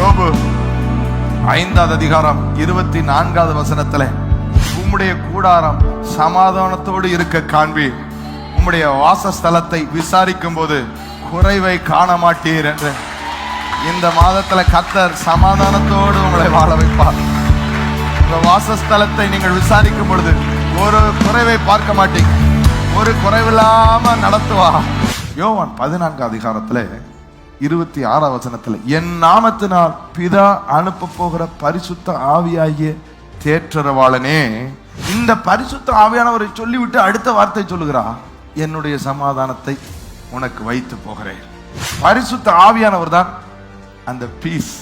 யோபு 5வது அதிகாரம் 24வது வசனத்துல உம்முடைய கூடாரம் சமாதானத்தோடு இருக்க காண்பி, உம்முடைய வாசஸ்தலத்தை விசாரிக்கும் போது குறைவை காண மாட்டீர் என்று. இந்த மாதத்துல கர்த்தர் சமாதானத்தோடு உங்களை வாழ வைப்பார். உங்க வாசஸ்தலத்தை நீங்கள் விசாரிக்கும் பொழுது ஒரு குறைவை பார்க்க மாட்டீங்க, ஒரு குறைவில்லாம நடத்துவா. யோவான் 14 அதிகாரத்துல 26 வசனத்துல என் நாமத்தினால் பிதா அனுப்ப போகிற பரிசுத்த ஆவியாகிய தேற்றரவாளனே, இந்த பரிசுத்த ஆவியானவரை சொல்லிவிட்டு அடுத்த வார்த்தை சொல்லுகிறா, என்னுடைய சமாதானத்தை உனக்கு வைத்து போகிறேன். பரிசுத்த ஆவியானவர் தான் அந்த peace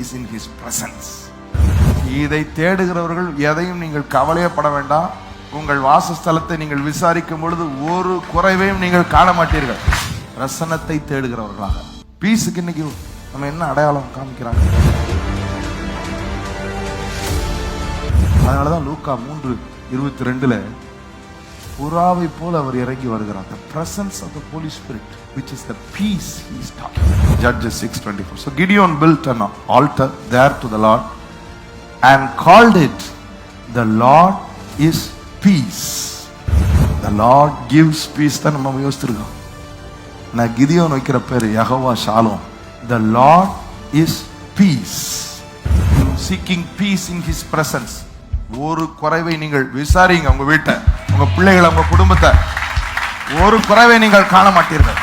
is in his presence. இதை தேடுகிறவர்கள் எதையும் நீங்கள் கவலையப்பட வேண்டாம். உங்கள் வாசஸ்தலத்தை நீங்கள் விசாரிக்கும் பொழுது ஒரு குறைவையும் நீங்கள் காண மாட்டீர்கள். பிரசன்னத்தை தேடுகிறவர்களாக. பீஸுக்கு இன்னைக்கு நம்ம என்ன அடையாளம் காமிக்கிறாங்க? அதனாலதான் லூக்கா 3:22 புறாவை போல அவர் இறங்கி வருகிறார். The presence of the Holy Spirit, which is the peace he is talking. Judges 6:24. So Gideon built an altar there to the Lord and called it, the Lord is peace. The Lord gives peace. தான் நம்ம யோசிச்சிருக்கோம். நான் கிதியோன் வைக்கிற பேரு Jehovah Shalom. The Lord is peace. Seeking peace in his presence. ஒரு குறைவை நீங்கள் விசாரிங்க, உங்க வீட்டை, உங்க பிள்ளைகளை, உங்க குடும்பத்தை, ஒரு குறைவை நீங்கள் காண மாட்டீர்கள்.